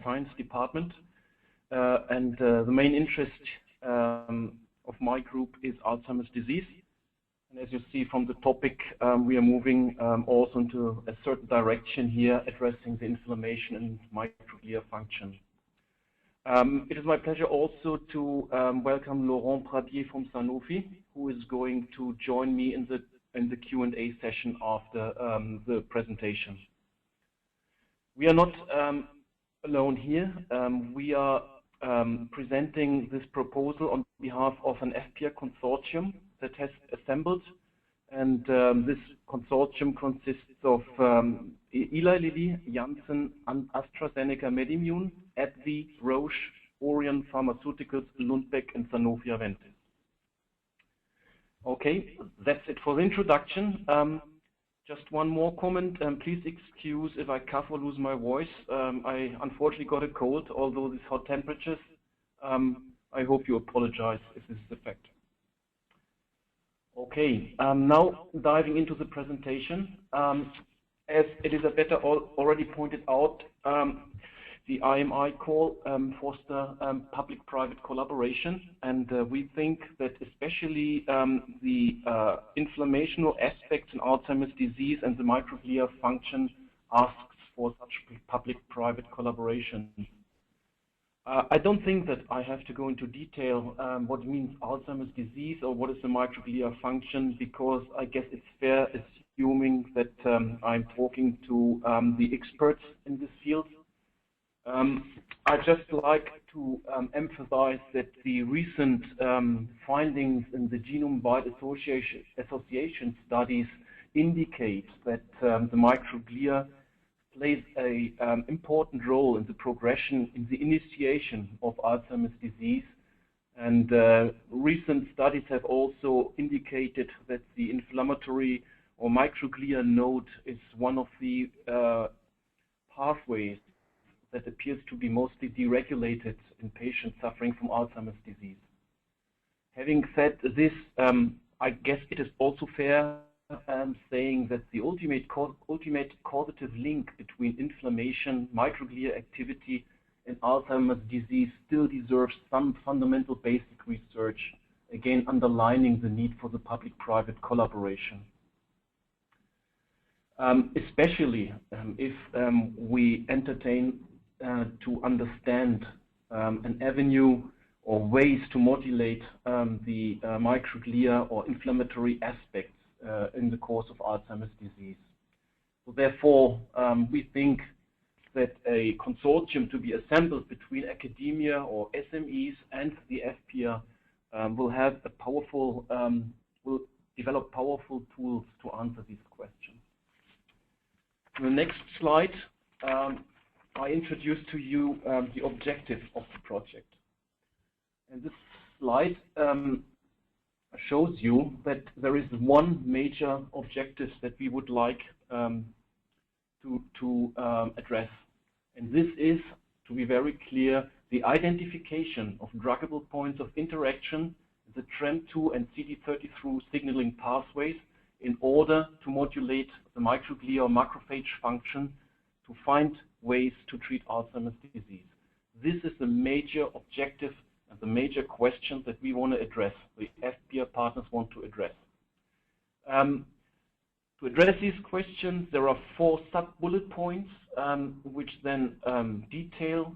Science Department, and the main interest of my group is Alzheimer's disease. And as you see from the topic, we are moving also into a certain direction here, addressing the inflammation and microglia function. It is my pleasure also to welcome Laurent Pradier from Sanofi, who is going to join me in the Q&A session after the presentation. We are not alone here. We are presenting this proposal on behalf of an FPR consortium that has assembled, and this consortium consists of Eli Lilly, Janssen, AstraZeneca, MedImmune, AbbVie, Roche, Orion Pharmaceuticals, Lundbeck, and Sanofi Aventis. Okay, that's it for the introduction. Just one more comment. Please excuse if I cough or lose my voice. I unfortunately got a cold, although these hot temperatures. I hope you apologize if this is a fact. Okay, now diving into the presentation. As Elisabetta already pointed out, the IMI call foster public-private collaboration, and we think that especially the inflammational aspects in Alzheimer's disease and the microglia function asks for such public-private collaboration. I don't think that I have to go into detail what it means Alzheimer's disease or what is the microglia function, because I guess it's fair assuming that I'm talking to the experts in this field. I'd just like to emphasize that the recent findings in the genome-wide association studies indicate that the microglia plays an important role in the progression, in the initiation of Alzheimer's disease. And recent studies have also indicated that the inflammatory or microglia node is one of the pathways that appears to be mostly deregulated in patients suffering from Alzheimer's disease. Having said this, I guess it is also fair saying that the ultimate causative link between inflammation, microglia activity, and Alzheimer's disease still deserves some fundamental basic research, again underlining the need for the public-private collaboration. Especially if we entertain to understand an avenue or ways to modulate the microglia or inflammatory aspects in the course of Alzheimer's disease. So therefore, we think that a consortium to be assembled between academia or SMEs and the FPR will have a powerful, will develop powerful tools to answer these questions. In the next slide, I introduce to you the objective of the project. And this slide shows you that there is one major objective that we would like to address. And this is, to be very clear, the identification of druggable points of interaction, the TREM2 and CD33 signaling pathways, in order to modulate the microglia or macrophage function to find ways to treat Alzheimer's disease. This is the major objective and the major question that we want to address, the FPR partners want to address. To address these questions, there are 4 sub-bullet points which then detail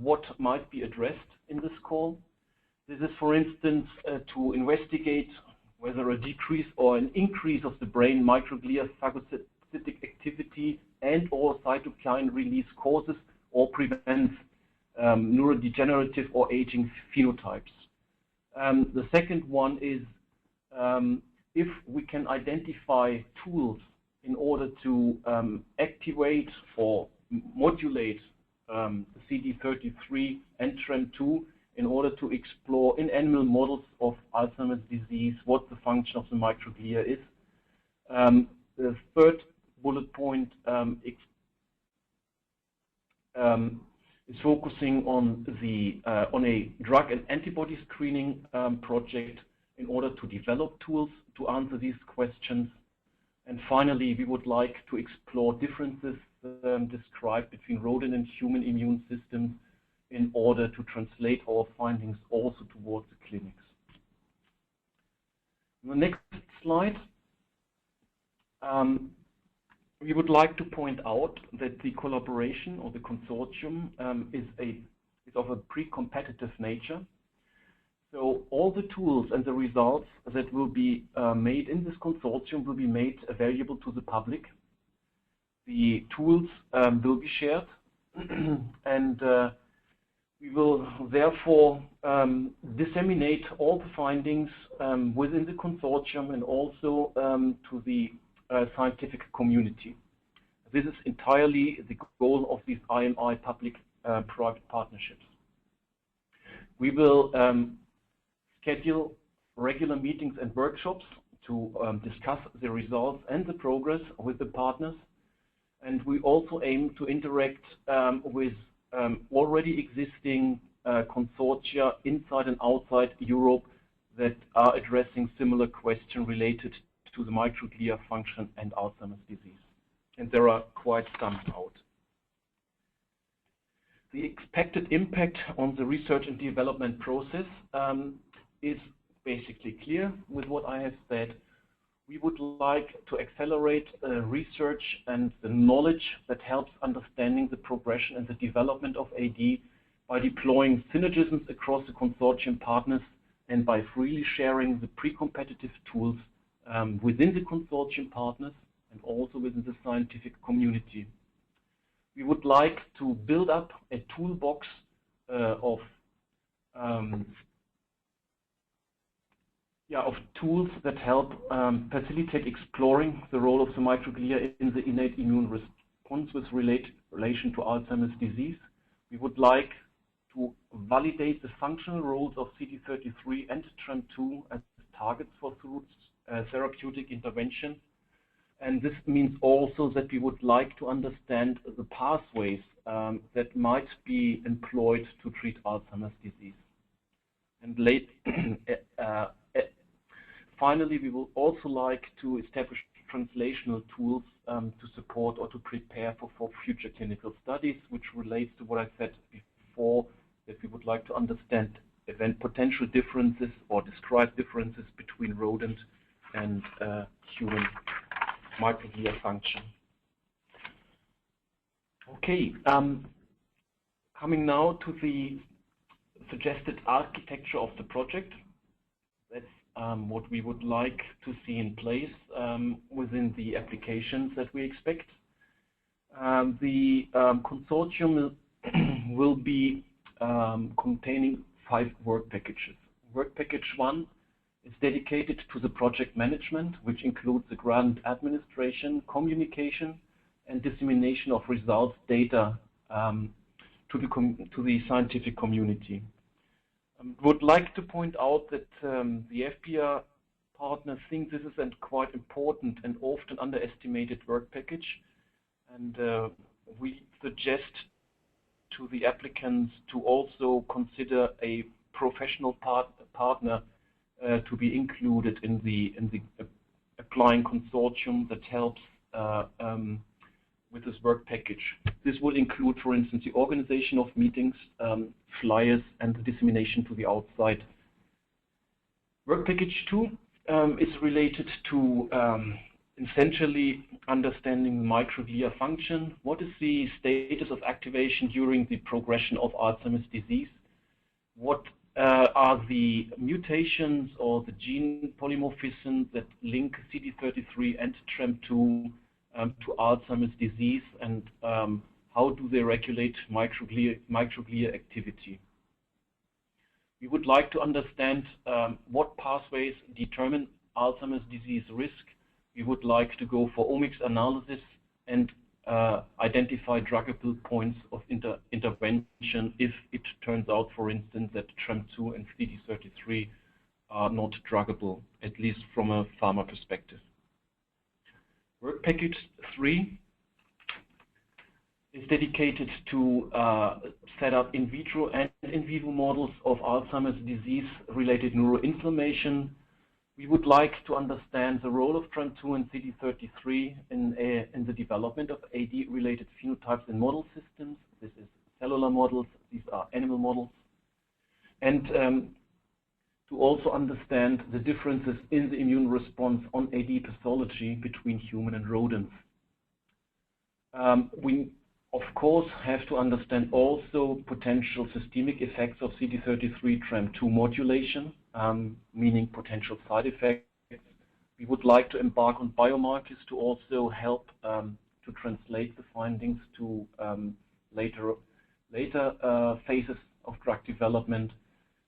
what might be addressed in this call. This is, for instance, to investigate whether a decrease or an increase of the brain microglia phagocytic activity and or cytokine release causes or prevents neurodegenerative or aging phenotypes. The second one is if we can identify tools in order to activate or modulate the CD33 and TREM2 in order to explore in animal models of Alzheimer's disease what the function of the microglia is. The third bullet point is focusing on a drug and antibody screening project in order to develop tools to answer these questions. And finally, we would like to explore differences described between rodent and human immune systems in order to translate our findings also towards the clinics. On the next slide, we would like to point out that the collaboration or the consortium is of a pre-competitive nature. So all the tools and the results that will be made in this consortium will be made available to the public. The tools will be shared, and we will therefore disseminate all the findings within the consortium and also to the scientific community. This is entirely the goal of these IMI public-private partnerships. We will schedule regular meetings and workshops to discuss the results and the progress with the partners. And we also aim to interact with already existing consortia inside and outside Europe that are addressing similar questions related to the microglia function and Alzheimer's disease. And there are quite some out. The expected impact on the research and development process is basically clear with what I have said. We would like to accelerate research and the knowledge that helps understanding the progression and the development of AD by deploying synergisms across the consortium partners and by freely sharing the pre-competitive tools within the consortium partners and also within the scientific community. We would like to build up a toolbox of tools that help facilitate exploring the role of the microglia in the innate immune response with relation to Alzheimer's disease. We would like to validate the functional roles of CD33 and TREM2 as targets for therapeutic intervention. And this means also that we would like to understand the pathways that might be employed to treat Alzheimer's disease. And finally, we will also like to establish translational tools to support or to prepare for future clinical studies, which relates to what I said before, that we would like to understand potential differences or describe differences between rodent and human microglia function. Okay, coming now to the suggested architecture of the project. That's what we would like to see in place within the applications that we expect. The consortium will be containing 5 work packages. Work package 1 is dedicated to the project management, which includes the grant administration, communication, and dissemination of results data to the scientific community. Would like to point out that the FPR partners think this is a quite important and often underestimated work package, and we suggest to the applicants to also consider a professional partner to be included in the applying consortium that helps with this work package. This will include, for instance, the organization of meetings, flyers, and the dissemination to the outside. Work package 2 is related to essentially understanding microglia function. What is the status of activation during the progression of Alzheimer's disease? What are the mutations or the gene polymorphisms that link CD33 and TREM2 to Alzheimer's disease, and how do they regulate microglia activity? We would like to understand what pathways determine Alzheimer's disease risk. We would like to go for omics analysis and identify druggable points of intervention if it turns out, for instance, that TREM2 and CD33 are not druggable, at least from a pharma perspective. Work package 3 is dedicated to set up in vitro and in vivo models of Alzheimer's disease-related neuroinflammation. We would like to understand the role of TREM2 and CD33 in the development of AD-related phenotypes in model systems. This is cellular models, these are animal models. And to also understand the differences in the immune response on AD pathology between human and rodents. We, of course, have to understand also potential systemic effects of CD33 TREM2 modulation, meaning potential side effects. We would like to embark on biomarkers to also help to translate the findings to later phases of drug development.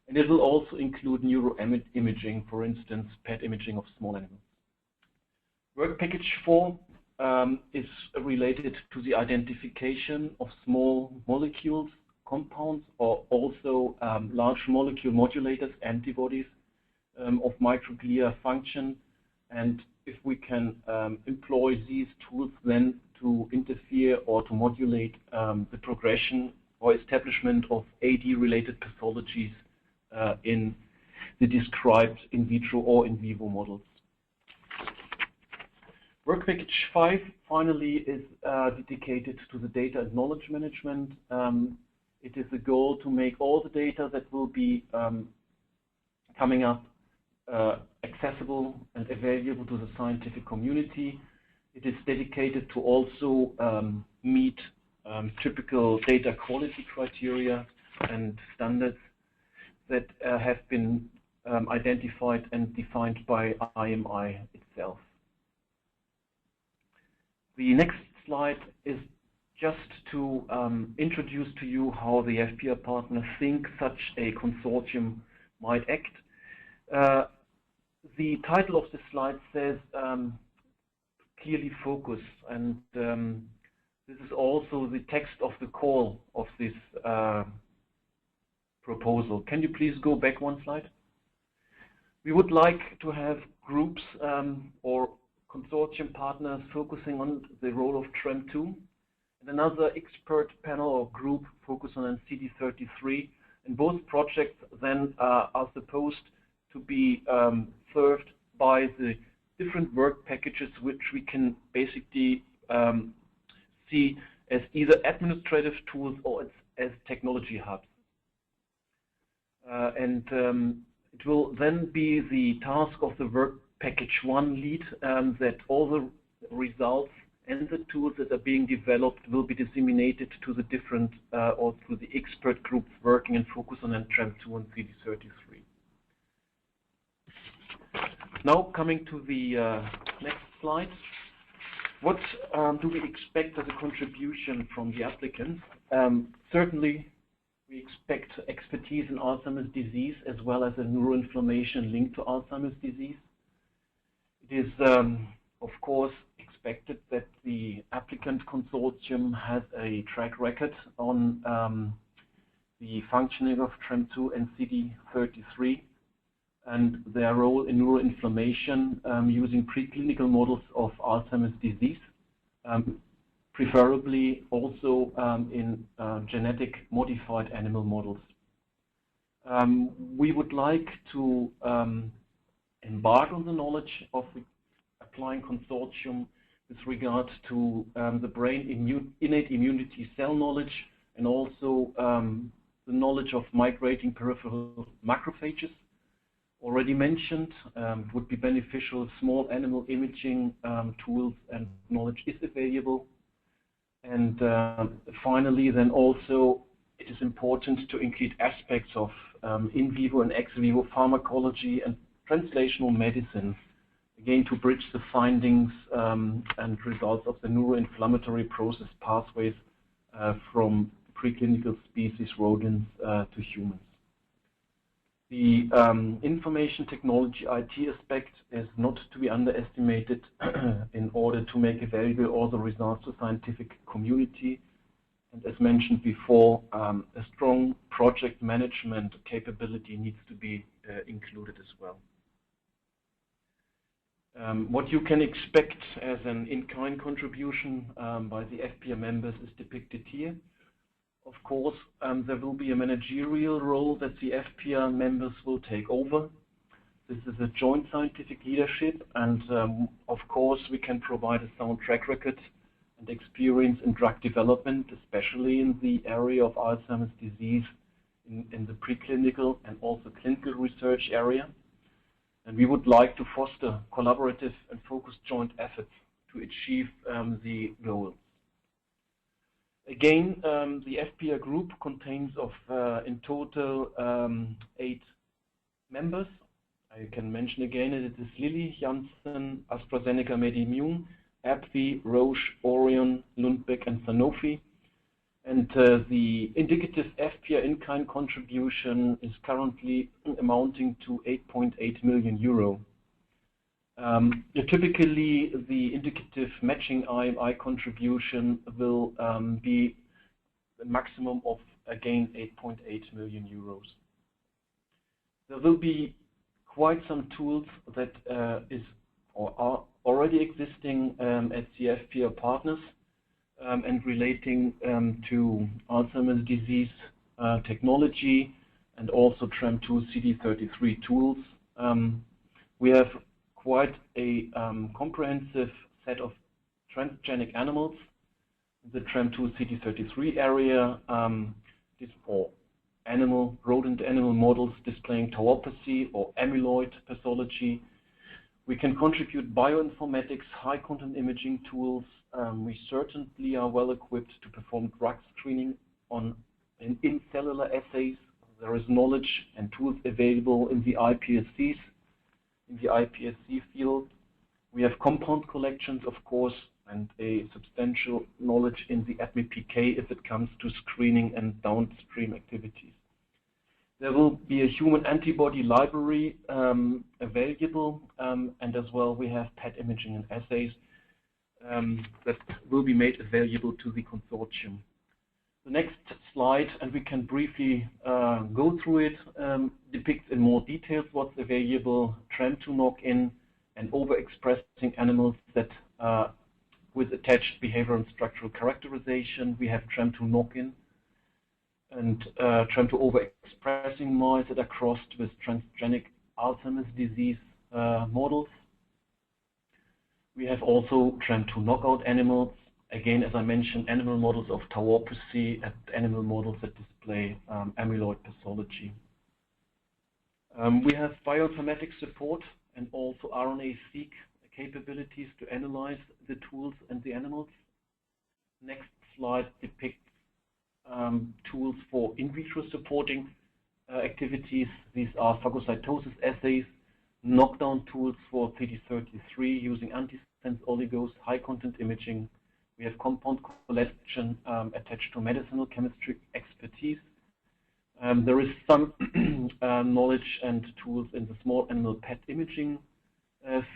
And it will also include neuroimaging, for instance, PET imaging of small animals. Work package 4 is related to the identification of small molecules, compounds, or also large molecule modulators, antibodies of microglia function. And if we can employ these tools then to interfere or to modulate the progression or establishment of AD-related pathologies in the described in vitro or in vivo models. Work package 5 finally is dedicated to the data and knowledge management. It is the goal to make all the data that will be coming up accessible and available to the scientific community. It is dedicated to also meet typical data quality criteria and standards that have been identified and defined by IMI itself. The next slide is just to introduce to you how the FPR partners think such a consortium might act. The title of the slide says clearly focus, and this is also the text of the call of this proposal. Can you please go back one slide? We would like to have groups or consortium partners focusing on the role of TREM2, and another expert panel or group focusing on CD33. And both projects then are supposed to be served by the different work packages, which we can basically see as either administrative tools or as technology hubs. It will then be the task of the work package 1 lead that all the results and the tools that are being developed will be disseminated to the different or to the expert groups working and focus on TREM2 and CD33. Now coming to the next slide. What do we expect as a contribution from the applicants? Certainly, we expect expertise in Alzheimer's disease as well as a neuroinflammation linked to Alzheimer's disease. It is, of course, expected that the applicant consortium has a track record on the functioning of TREM2 and CD33 and their role in neuroinflammation using preclinical models of Alzheimer's disease, preferably also in genetic modified animal models. We would like to embark on the knowledge of the applying consortium with regard to the brain innate immunity cell knowledge and also the knowledge of migrating peripheral macrophages. Already mentioned, would be beneficial. Small animal imaging tools and knowledge is available. And finally, then also it is important to include aspects of in vivo and ex vivo pharmacology and translational medicine, again to bridge the findings and results of the neuroinflammatory process pathways from preclinical species rodents to humans. The information technology IT aspect is not to be underestimated in order to make available all the results to scientific community. And as mentioned before, a strong project management capability needs to be included as well. What you can expect as an in-kind contribution by the FPR members is depicted here. Of course, there will be a managerial role that the FPR members will take over. This is a joint scientific leadership, and of course we can provide a sound track record and experience in drug development, especially in the area of Alzheimer's disease in the preclinical and also clinical research area. And we would like to foster collaborative and focused joint efforts to achieve the goals. Again, the FPR group contains of in total 8 members. I can mention again that it is Lilly, Janssen, AstraZeneca, MedImmune, AbbVie, Roche, Orion, Lundbeck, and Sanofi. And the indicative FPR in-kind contribution is currently amounting to 8.8 million euro. Typically, the indicative matching IMI contribution will be a maximum of, again, 8.8 million euros. There will be quite some tools that are already existing at the FPR partners and relating to Alzheimer's disease technology and also TREM2 CD33 tools. We have quite a comprehensive set of transgenic animals in the TREM2 CD33 area, for rodent animal models displaying tauopathy or amyloid pathology. We can contribute bioinformatics, high content imaging tools. We certainly are well equipped to perform drug screening in cellular assays. There is knowledge and tools available in the iPSCs, in the iPSC field. We have compound collections, of course, and a substantial knowledge in the ADME-PK if it comes to screening and downstream activities. There will be a human antibody library available, and as well we have PET imaging and assays that will be made available to the consortium. The next slide, and we can briefly go through it, depicts in more details what's available: TREM2 knock-in and overexpressing animals that with attached behavioral and structural characterization. We have TREM2 knock-in and TREM2 overexpressing mice that are crossed with transgenic Alzheimer's disease models. We have also TREM2 knockout animals. Again, as I mentioned, animal models of tauopathy and animal models that display amyloid pathology. We have bioinformatics support and also RNA-seq capabilities to analyze the tools and the animals. Next slide depicts tools for in vitro supporting activities. These are phagocytosis assays, knockdown tools for CD33 using antisense oligos, high content imaging. We have compound collection attached to medicinal chemistry expertise. There is some knowledge and tools in the small animal PET imaging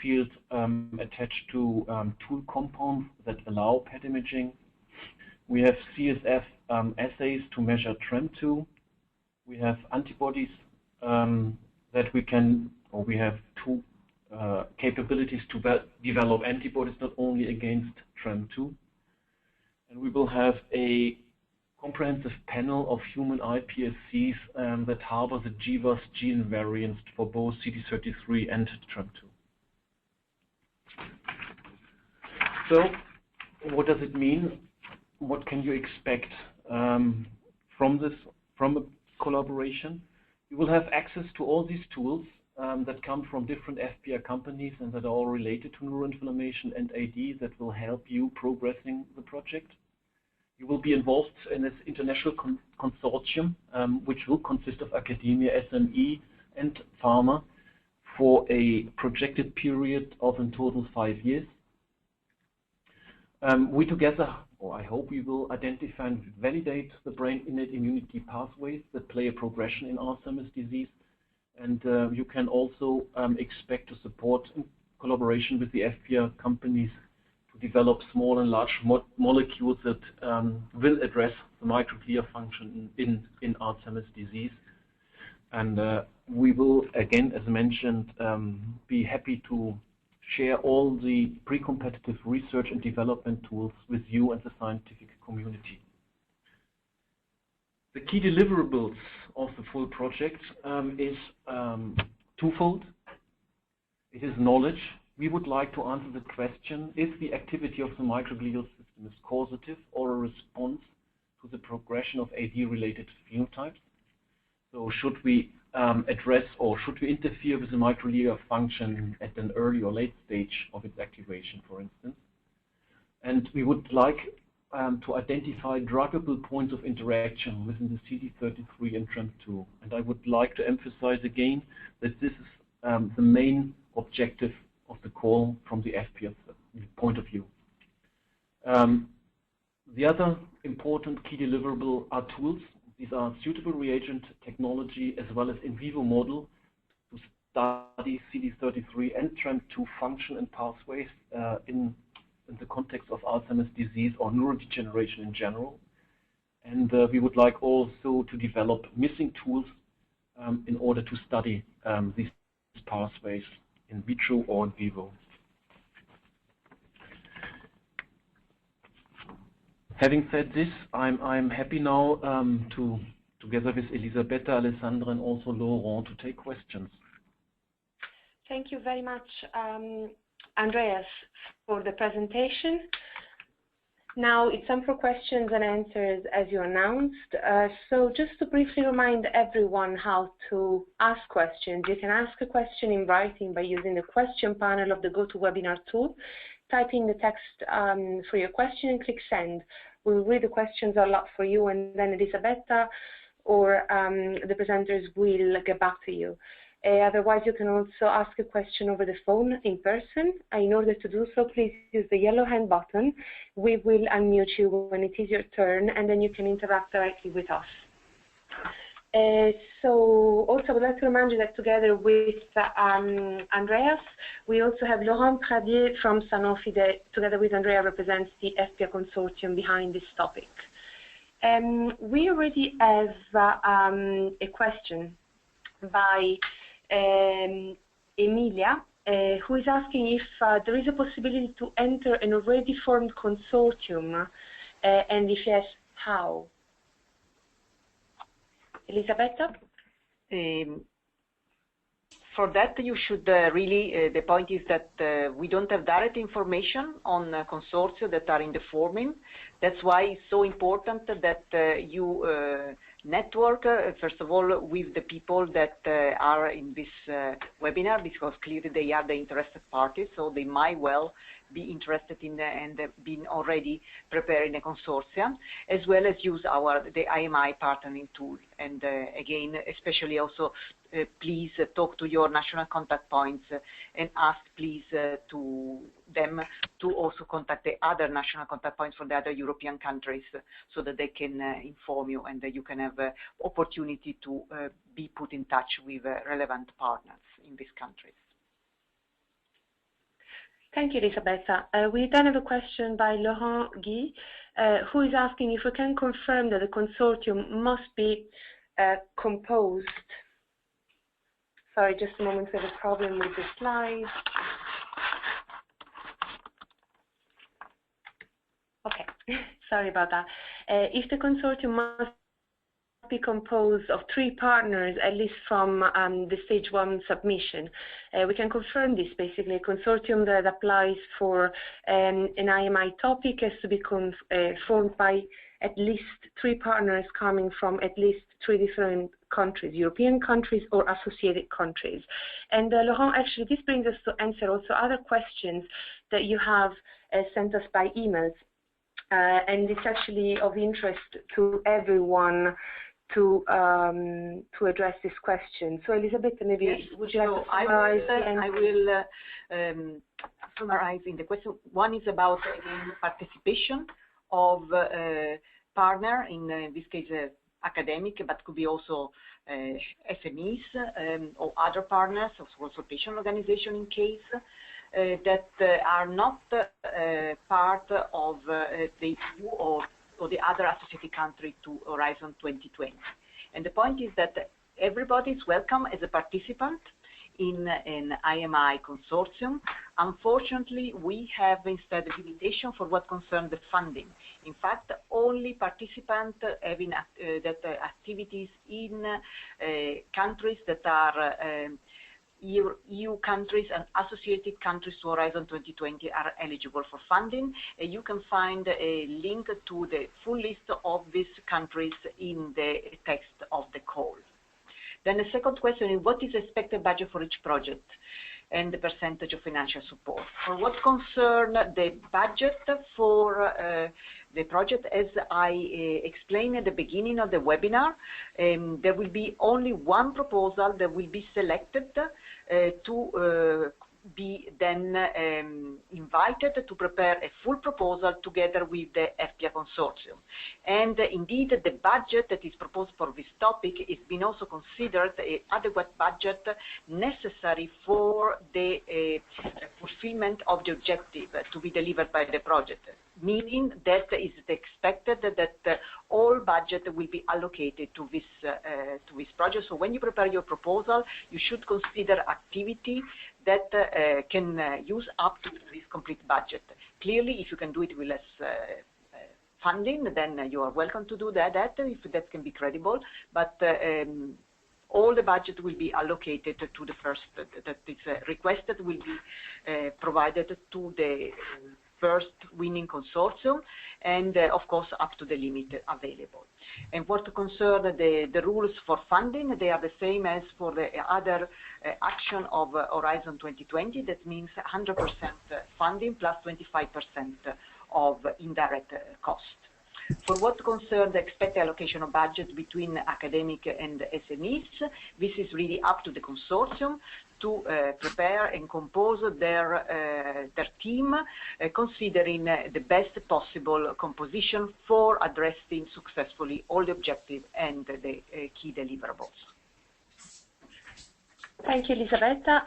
field attached to tool compounds that allow PET imaging. We have CSF assays to measure TREM2. We have antibodies that we can, or we have two capabilities to develop antibodies not only against TREM2. And we will have a comprehensive panel of human iPSCs that harbor the GWAS gene variants for both CD33 and TREM2. So, what does it mean? What can you expect from a collaboration? You will have access to all these tools that come from different FPR companies and that are all related to neuroinflammation and AD that will help you progressing the project. You will be involved in this international consortium, which will consist of academia, SME, and pharma for a projected period of in total 5 years. We together, or I hope we will identify and validate the brain innate immunity pathways that play a progression in Alzheimer's disease. And you can also expect to support in collaboration with the FPR companies to develop small and large molecules that will address the microglia function in Alzheimer's disease. And we will, again, as mentioned, be happy to share all the pre-competitive research and development tools with you and the scientific community. The key deliverables of the full project is twofold. It is knowledge. We would like to answer the question if the activity of the microglial system is causative or a response to the progression of AD-related phenotypes. So should we address or should we interfere with the microglia function at an early or late stage of its activation, for instance? And we would like to identify druggable points of interaction within the CD33 and TREM2. And I would like to emphasize again that this is the main objective of the call from the FPS point of view. The other important key deliverable are tools. These are suitable reagent technology as well as in vivo model to study CD33 and TREM2 function and pathways in the context of Alzheimer's disease or neurodegeneration in general. And we would like also to develop missing tools in order to study these pathways in vitro or in vivo. Having said this, I'm happy now to, together with Elisabetta, Alessandra, and also Laurent, to take questions. Thank you very much, Andreas, for the presentation. Now it's time for questions and answers as you announced. So just to briefly remind everyone how to ask questions, you can ask a question in writing by using the question panel of the GoToWebinar tool. Type in the text for your question and click send. We'll read the questions aloud for you, and then Elisabetta or the presenters will get back to you. Otherwise, you can also ask a question over the phone in person. In order to do so, please use the yellow hand button. We will unmute you when it is your turn, and then you can interact directly with us. So also, I would like to remind you that together with Andreas, we also have Laurent Pradier from Sanofi that together with Andrea represents the FPA consortium behind this topic. We already have a question by Emilia, who is asking if there is a possibility to enter an already formed consortium, and if yes, how? Elisabetta? For that, you should really, the point is that we don't have direct information on consortia that are in the forming. That's why it's so important that you network, first of all, with the people that are in this webinar, because clearly they are the interested parties, so they might well be interested in and been already preparing a consortium, as well as use the IMI partnering tool. And again, especially also, please talk to your national contact points and ask please to them to also contact the other national contact points from the other European countries so that they can inform you and that you can have opportunity to be put in touch with relevant partners in these countries. Thank you, Elisabetta. We then have a question by Laurent Guy, who is asking if we can confirm that the consortium must be composed. Sorry, just a moment, we have a problem with the slide. Okay, sorry about that. If the consortium must be composed of 3 partners, at least from the stage 1 submission. We can confirm this. Basically, a consortium that applies for an IMI topic has to be formed by at least 3 partners coming from at least 3 different countries, European countries or associated countries. And Laurent, actually, this brings us to answer also other questions that you have sent us by emails. And it's actually of interest to everyone to address this question. So, Elisabetta, maybe yes, would you like to summarize? I will summarize in the question. One is about again, participation of partner, in this case academic, but could be also SMEs or other partners, also patient organization in case, that are not part of the EU or the other associated country to Horizon 2020. And the point is that everybody is welcome as a participant in an IMI consortium. Unfortunately, we have instead a limitation for what concerns the funding. In fact, only participants having activities in countries that are EU countries and associated countries to Horizon 2020 are eligible for funding. You can find a link to the full list of these countries in the text of the call. Then the second question is, what is the expected budget for each project and the percentage of financial support? For what concern the budget for the project, as I explained at the beginning of the webinar, there will be only one proposal that will be selected to be then invited to prepare a full proposal together with the FPA consortium. And indeed, the budget that is proposed for this topic is being also considered an adequate budget necessary for the fulfillment of the objective to be delivered by the project, meaning that is expected that all budget will be allocated to this project. So when you prepare your proposal, you should consider activity that can use up to this complete budget. Clearly, if you can do it with less funding, then you are welcome to do that, if that can be credible. But all the budget will be allocated to the first that is requested, will be provided to the first winning consortium, and of course up to the limit available. And what concern the rules for funding, they are the same as for the other action of Horizon 2020. That means 100% funding plus 25% of indirect cost. For what concerns the expected allocation of budget between academic and SMEs, this is really up to the consortium to prepare and compose their team, considering the best possible composition for addressing successfully all the objectives and the key deliverables. Thank you, Elisabetta.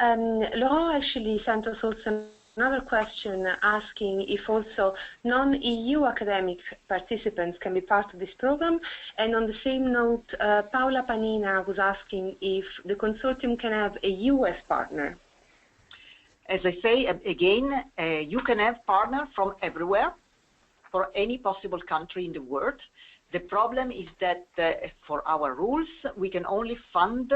Laurent actually sent us also another question asking if also non-EU academic participants can be part of this program. And on the same note, Paula Panina was asking if the consortium can have a US partner. As I say, again, you can have partners from everywhere, for any possible country in the world. The problem is that for our rules, we can only fund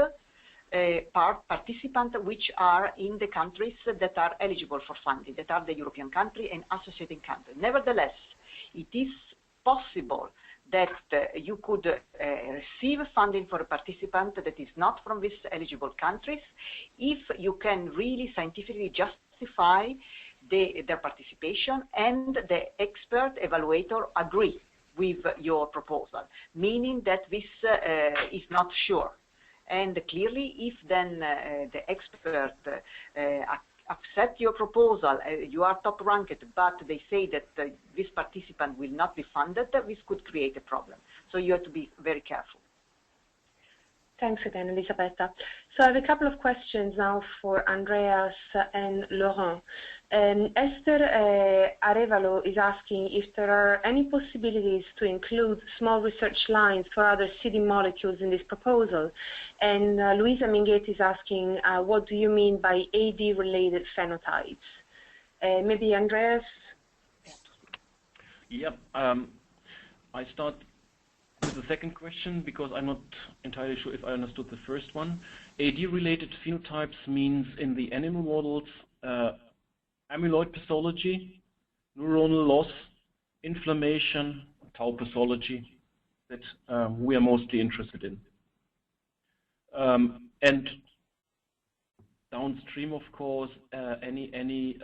participants which are in the countries that are eligible for funding, that are the European country and associating country. Nevertheless, it is possible that you could receive funding for a participant that is not from these eligible countries if you can really scientifically justify their participation and the expert evaluator agree with your proposal, meaning that this is not sure. And clearly, if then the expert accept your proposal, you are top ranked, but they say that this participant will not be funded, this could create a problem. So you have to be very careful. Thanks again, Elisabetta. So I have a couple of questions now for Andreas and Laurent. Esther Arevalo is asking if there are any possibilities to include small research lines for other CD molecules in this proposal. And Luisa Minguetti is asking, what do you mean by AD-related phenotypes? Maybe Andreas? Yep. I start with the second question because I'm not entirely sure if I understood the first one. AD-related phenotypes means in the animal models amyloid pathology, neuronal loss, inflammation, tau pathology that we are mostly interested in. And downstream, of course, any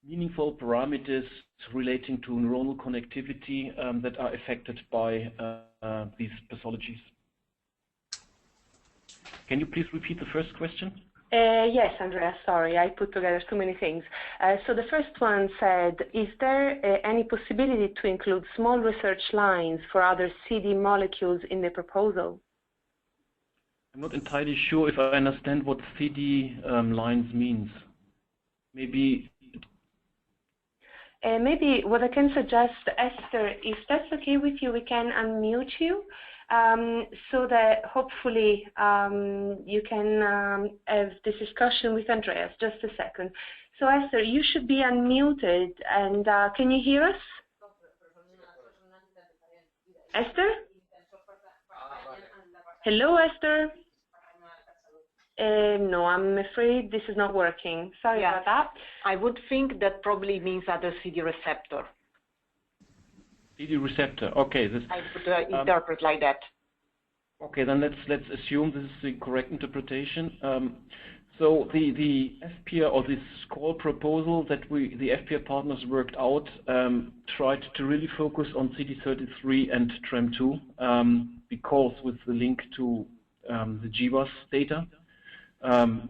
meaningful parameters relating to neuronal connectivity that are affected by these pathologies. Can you please repeat the first question? Yes, Andrea, sorry, I put together too many things. So the first one said, is there any possibility to include small research lines for other CD molecules in the proposal? I'm not entirely sure if I understand what CD lines means. Maybe what I can suggest, Esther, if that's okay with you, we can unmute you so that hopefully you can have this discussion with Andreas. Just a second. So Esther, you should be unmuted, and can you hear us? Esther? Hello, Esther? No, I'm afraid this is not working. Sorry about that. I would think that probably means other CD receptor. CD receptor. Okay. This, I would interpret like that. Okay, then let's assume this is the correct interpretation. So the FPR or this call proposal that the FPR partners worked out tried to really focus on CD33 and TREM2 because with the link to the GWAS data.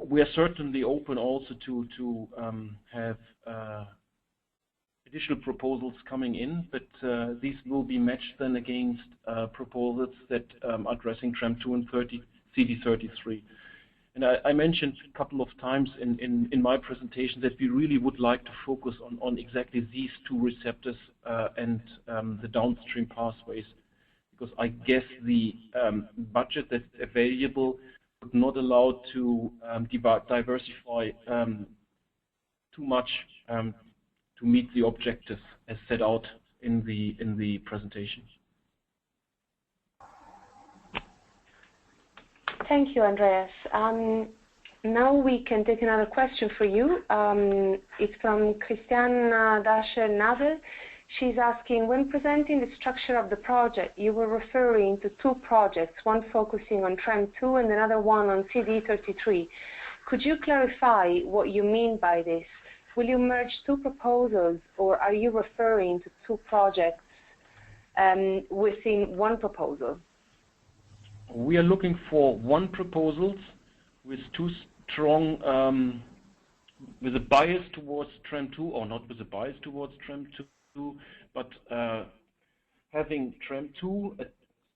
We are certainly open also to have additional proposals coming in, but these will be matched then against proposals that are addressing TREM2 and CD33. And I mentioned a couple of times in my presentation that we really would like to focus on exactly these two receptors and the downstream pathways, because I guess the budget that's available would not allow to diversify too much to meet the objectives as set out in the presentation. Thank you, Andreas. Now we can take another question for you. It's from Cristiano Dasher-Nadel. She's asking, when presenting the structure of the project, you were referring to two projects, one focusing on TREM2 and another one on CD33. Could you clarify what you mean by this? Will you merge two proposals, or are you referring to two projects within one proposal? We are looking for one proposal with two strong, with a bias towards TREM2, or not with a bias towards TREM2, but having TREM2, a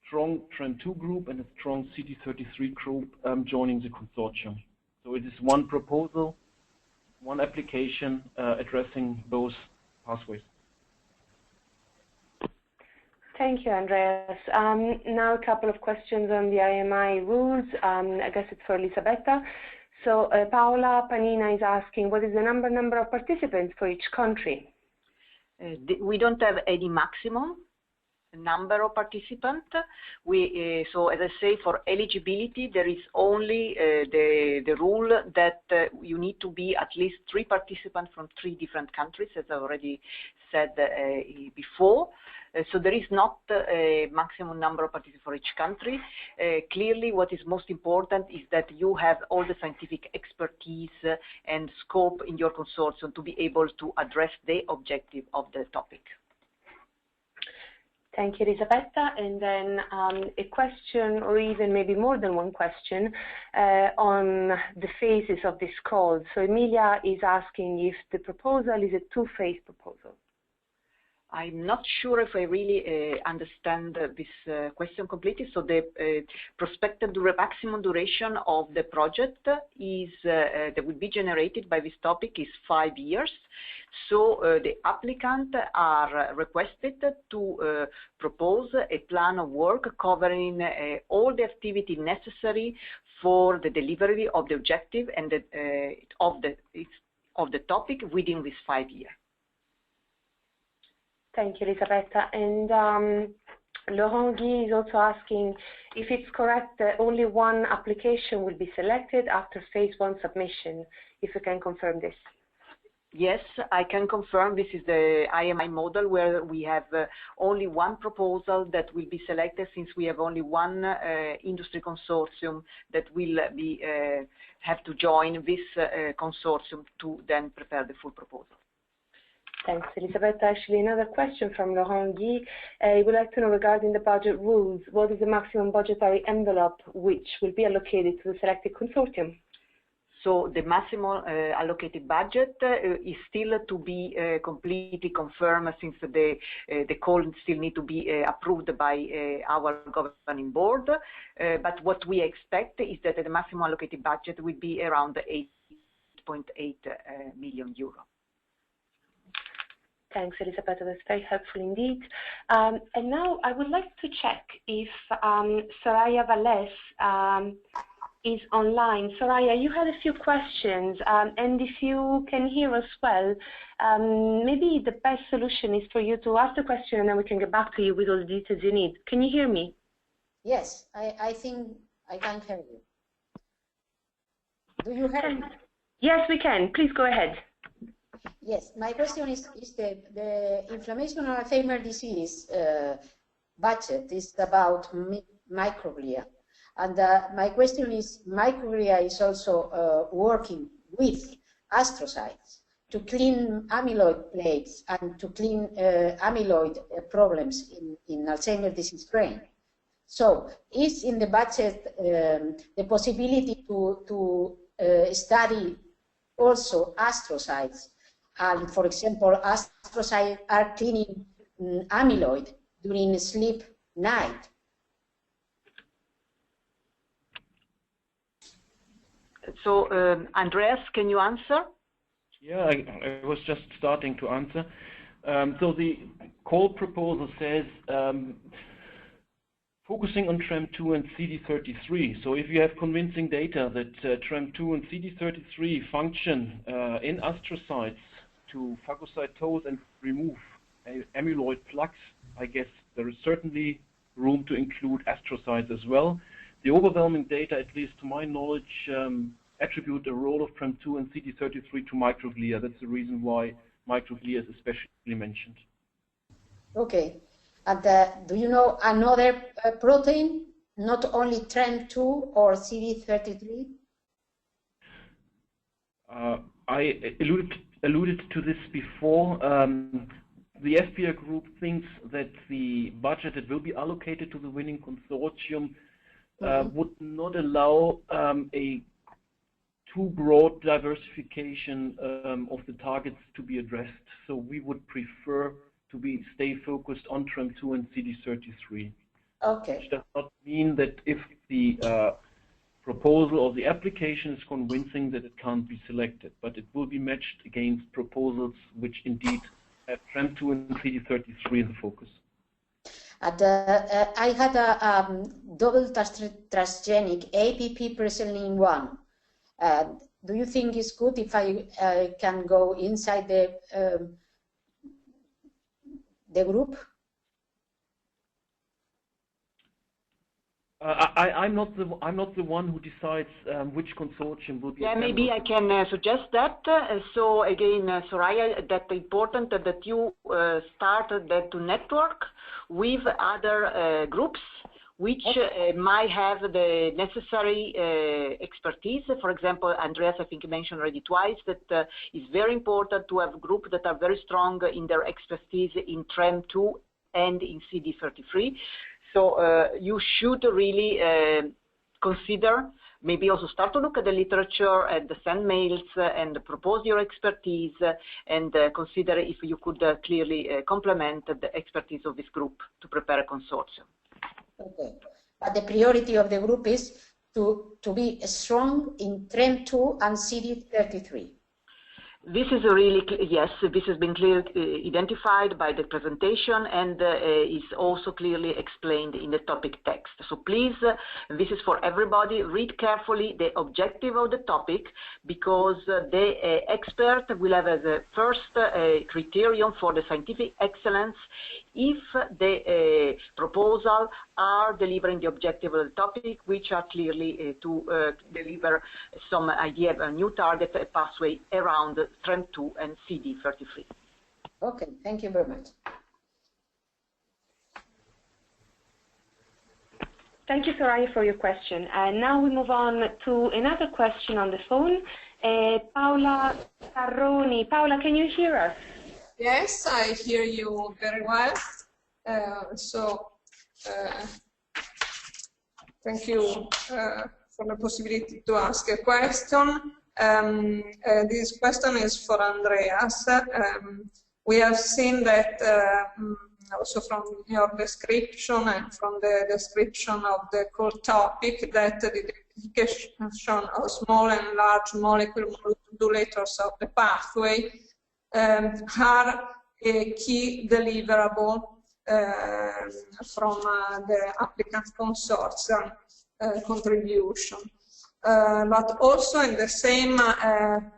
strong TREM2 group and a strong CD33 group joining the consortium. So it is one proposal, one application addressing both pathways. Thank you, Andreas. Now a couple of questions on the IMI rules. I guess it's for Elisabetta. So Paola Panina is asking, what is the number of participants for each country? We don't have any maximum number of participants. So as I say, for eligibility, there is only the rule that you need to be at least 3 participants from 3 different countries, as I already said before. So there is not a maximum number of participants for each country. Clearly, what is most important is that you have all the scientific expertise and scope in your consortium to be able to address the objective of the topic. Thank you, Elisabetta. And then a question, or even maybe more than one question, on the phases of this call. So Emilia is asking if the proposal is a 2-phase proposal. I'm not sure if I really understand this question completely. So the prospective maximum duration of the project is that would be generated by this topic is 5 years. So the applicant are requested to propose a plan of work covering all the activity necessary for the delivery of the objective and of the topic within this 5 years. Thank you, Elisabetta. And Laurent Guy is also asking if it's correct that only one application will be selected after phase 1 submission, if you can confirm this. Yes, I can confirm this is the IMI model where we have only one proposal that will be selected, since we have only one industry consortium that will be have to join this consortium to then prepare the full proposal. Thanks, Elisabetta. Actually, another question from Laurent Guy. He would like to know regarding the budget rules, what is the maximum budgetary envelope which will be allocated to the selected consortium? So the maximum allocated budget is still to be completely confirmed, since the call still need to be approved by our governing board. But what we expect is that the maximum allocated budget will be around 8.8 million euro. Thanks, Elisabetta. That's very helpful indeed. And now I would like to check if Soraya Valles is online. Soraya, you had a few questions, and if you can hear us well, maybe the best solution is for you to ask the question and then we can get back to you with all the details you need. Can you hear me? Yes, I think I can hear you. Do you hear me? Yes, we can. Please go ahead. Yes, my question is the inflammation and Alzheimer disease budget is about microglia. And my question is, microglia is also working with astrocytes to clean amyloid plaques and to clean amyloid problems in Alzheimer's disease brain. So is in the budget the possibility to study also astrocytes? And for example, astrocytes are cleaning amyloid during sleep night. So, Andreas, can you answer? Yeah, I was just starting to answer. So the call proposal says focusing on TREM2 and CD33. So if you have convincing data that TREM2 and CD33 function in astrocytes to phagocytose and remove amyloid plaques, I guess there is certainly room to include astrocytes as well. The overwhelming data, at least to my knowledge, attribute a role of TREM2 and CD33 to microglia. That's the reason why microglia is especially mentioned. Okay. And do you know another protein, not only TREM2 or CD33? I alluded to this before. The FPR group thinks that the budget that will be allocated to the winning consortium would not allow a too broad diversification of the targets to be addressed. So we would prefer to stay focused on TREM2 and CD33. Okay. Which does not mean that if the proposal or the application is convincing that it can't be selected, but it will be matched against proposals which indeed have TREM2 and CD33 in the focus. I had a double transgenic APP preselling 1. Do you think it's good if I can go inside the group? I'm not the one who decides which consortium will be. Yeah, maybe I can suggest that. So again, Soraya, that's important that you started to network with other groups which might have the necessary expertise. For example, Andreas, I think you mentioned already twice that it's very important to have groups that are very strong in their expertise in TREM2 and in CD33. So you should really consider, maybe also start to look at the literature and send mails and propose your expertise and consider if you could clearly complement the expertise of this group to prepare a consortium. Okay, but the priority of the group is to be strong in TREM2 and CD33. This is a really, yes, this has been clearly identified by the presentation and is also clearly explained in the topic text. So please, this is for everybody, read carefully the objective of the topic, because the expert will have as a first criterion for the scientific excellence if the proposal are delivering the objective of the topic, which are clearly to deliver some idea of a new target, a pathway around TREM2 and CD33. Okay, thank you very much. Thank you, Soraya, for your question. And now we move on to another question on the phone. Paola Carroni. Paola, can you hear us? Yes, I hear you very well. Thank you for the possibility to ask a question. This question is for Andreas. We have seen that also from your description and from the description of the core topic that the identification of small and large molecule modulators of the pathway are a key deliverable from the applicant consortium contribution. But also in the same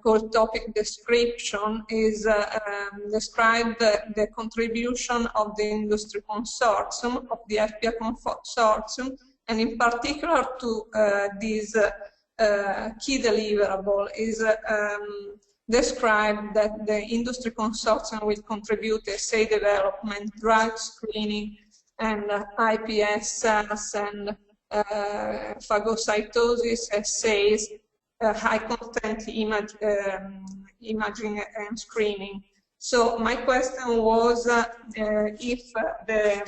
core topic description is described the contribution of the industry consortium, of the FPR consortium, and in particular to this key deliverable is described that the industry consortium will contribute assay development, drug screening, and IPS cells and phagocytosis assays, high content imaging and screening. So my question was if the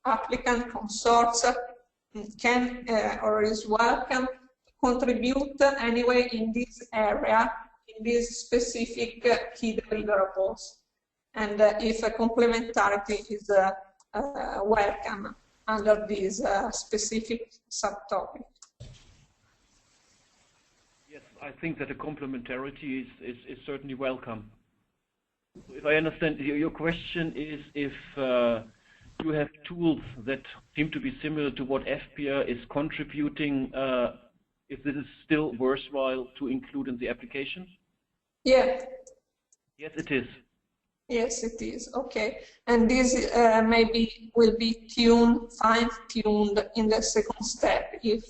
applicant consortium can or is welcome to contribute anyway in this area, in these specific key deliverables, and if a complementarity is welcome under this specific subtopic. Yes, I think that a complementarity is certainly welcome. If I understand, your question is if you have tools that seem to be similar to what FPR is contributing, if this is still worthwhile to include in the application? Yeah. Yes, it is. Yes, it is. Okay. And this maybe will be fine-tuned in the second step, if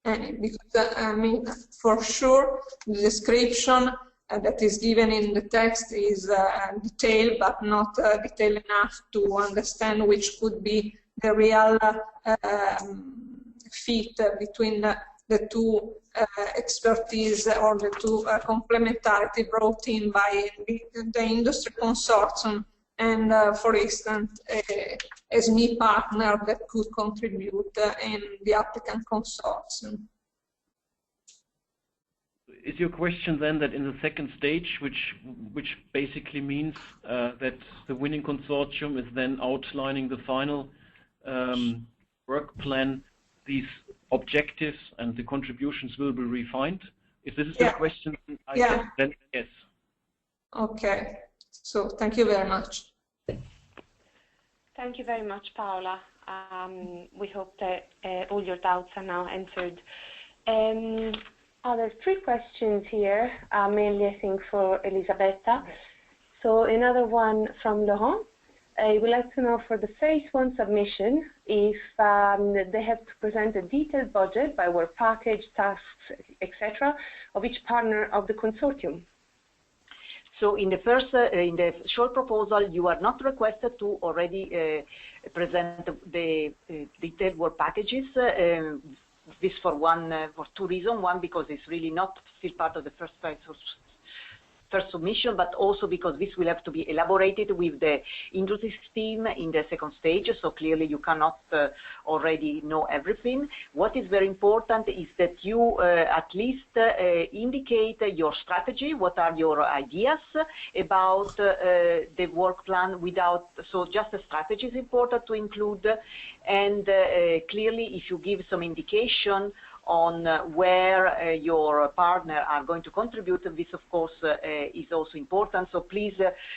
any, because I mean, for sure, the description that is given in the text is detailed, but not detailed enough to understand which could be the real fit between the two expertise or the two complementarity brought in by the industry consortium and, for instance, a SME partner that could contribute in the applicant consortium. Is your question then that in the second stage, which basically means that the winning consortium is then outlining the final work plan, these objectives and the contributions will be refined? If this is the question, then yes. Okay. So thank you very much. Thank you very much, Paola. We hope that all your doubts are now answered. There's 3 questions here, mainly I think for Elisabetta. So another one from Laurent. I would like to know for the phase 1 submission if they have to present a detailed budget by work package, tasks, etc. of each partner of the consortium. So in the first, in the short proposal, you are not requested to already present the detailed work packages. This for 2 reasons. One, because it's really not still part of the first submission, but also because this will have to be elaborated with the industry team in the second stage, so clearly you cannot already know everything. What is very important is that you at least indicate your strategy, what are your ideas about the work plan so just the strategy is important to include, and clearly if you give some indication on where your partner are going to contribute, this of course is also important. So please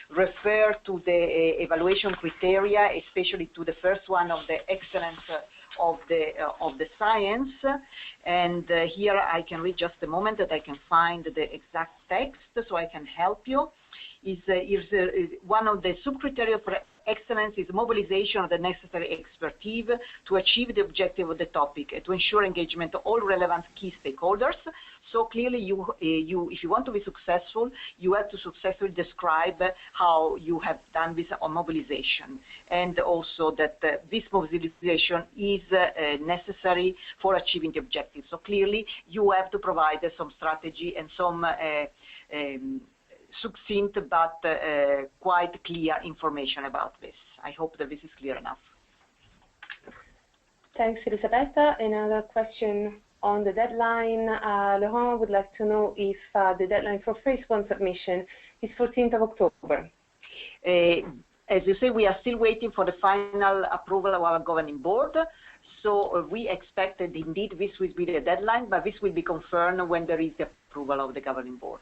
refer to the evaluation criteria, especially to the first one of the excellence of the science. And here I can read just a moment that I can find the exact text so I can help you. One of the sub-criteria for excellence is mobilization of the necessary expertise to achieve the objective of the topic, to ensure engagement of all relevant key stakeholders. So clearly, if you want to be successful, you have to successfully describe how you have done this on mobilization, and also that this mobilization is necessary for achieving the objective. So clearly, you have to provide some strategy and some succinct but quite clear information about this. I hope that this is clear enough. Thanks, Elisabetta. Another question on the deadline. Laurent would like to know if the deadline for phase 1 submission is 14th of October. As you say, we are still waiting for the final approval of our governing board. So we expect that indeed this will be the deadline, but this will be confirmed when there is the approval of the governing board.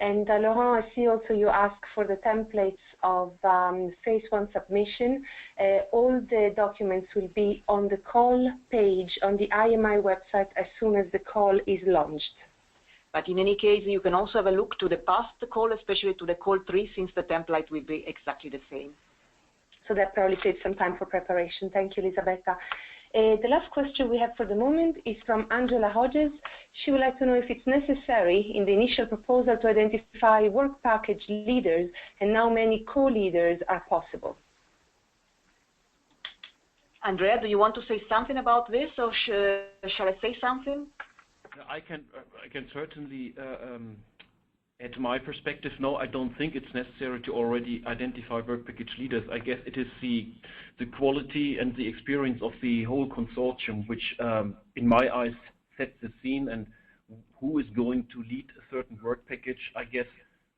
And Laurent, I see also you ask for the templates of phase 1 submission. All the documents will be on the call page on the IMI website as soon as the call is launched. But in any case, you can also have a look to the past call, especially to the call 3, since the template will be exactly the same. So that probably saves some time for preparation. Thank you, Elisabetta. The last question we have for the moment is from Angela Hodges. She would like to know if it's necessary in the initial proposal to identify work package leaders and how many co-leaders are possible. Andrea, do you want to say something about this, or shall I say something? I can certainly add my perspective. No, I don't think it's necessary to already identify work package leaders. I guess it is the quality and the experience of the whole consortium which, in my eyes, sets the scene, and who is going to lead a certain work package, I guess,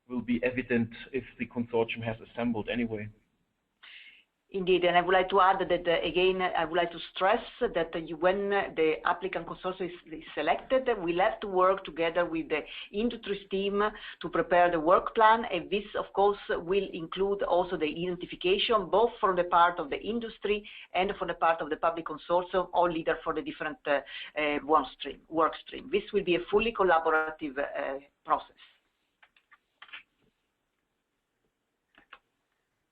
will be evident if the consortium has assembled anyway. Indeed, and I would like to add that, again, I would like to stress that when the applicant consortium is selected, we'll have to work together with the industry team to prepare the work plan, and this, of course, will include also the identification, both from the part of the industry and from the part of the public consortium, or leader for the different work stream. This will be a fully collaborative process.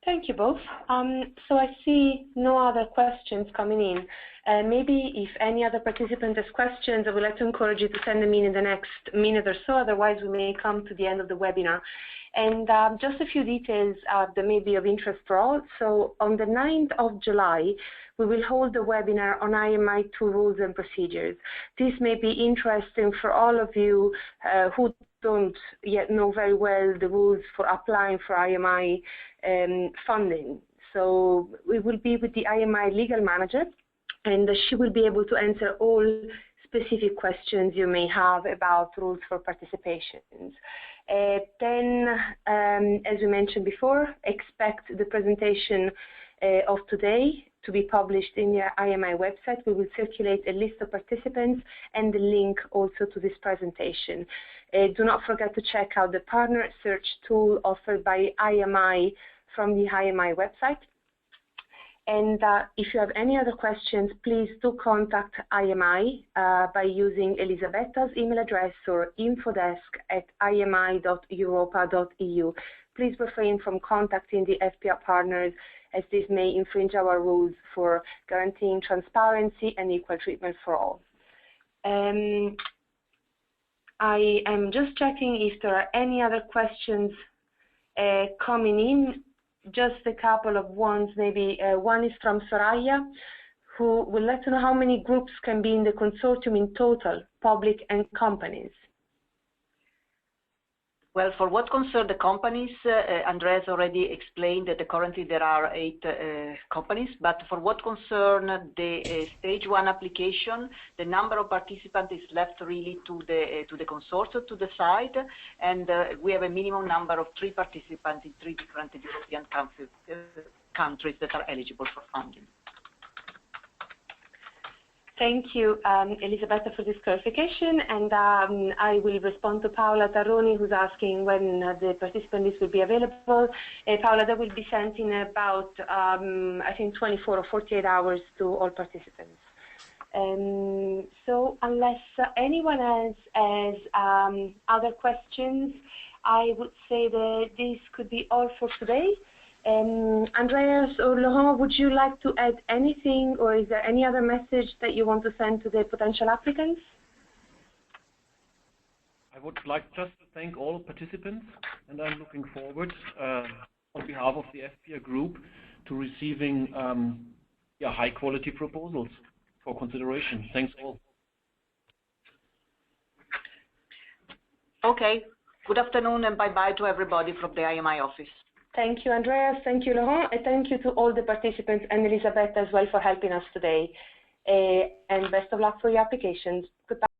Thank you both. So I see no other questions coming in. Maybe if any other participant has questions, I would like to encourage you to send them in the next minute or so, otherwise we may come to the end of the webinar. And just a few details that may be of interest for all. So on the 9th of July, we will hold a webinar on IMI2 rules and procedures. This may be interesting for all of you who don't yet know very well the rules for applying for IMI funding. So we will be with the IMI legal manager, and she will be able to answer all specific questions you may have about rules for participation. Then, as we mentioned before, expect the presentation of today to be published in the IMI website. We will circulate a list of participants and the link also to this presentation. Do not forget to check out the partner search tool offered by IMI from the IMI website. And if you have any other questions, please do contact IMI by using Elisabetta's email address or infodesk@imi.europa.eu. Please refrain from contacting the FPR partners, as this may infringe our rules for guaranteeing transparency and equal treatment for all. I am just checking if there are any other questions coming in. Just a couple of ones, maybe one is from Soraya, who would like to know how many groups can be in the consortium in total, public and companies. Well, for what concerns the companies, Andreas already explained that currently there are 8 companies, but for what concerns the stage 1 application, the number of participants is left really to the consortium to decide, and we have a minimum number of 3 participants in 3 different European countries that are eligible for funding. Thank you, Elisabetta, for this clarification, and I will respond to Paola Tarroni, who's asking when the participant list will be available. Paola, that will be sent in about, I think, 24 or 48 hours to all participants. So unless anyone else has other questions, I would say that this could be all for today. Andreas or Laurent, would you like to add anything, or is there any other message that you want to send to the potential applicants? I would like just to thank all participants, and I'm looking forward on behalf of the FPR group to receiving high quality proposals for consideration. Thanks all. Okay, good afternoon and bye-bye to everybody from the IMI office. Thank you, Andreas. Thank you, Laurent. And thank you to all the participants and Elisabetta as well for helping us today. And best of luck for your applications. Goodbye.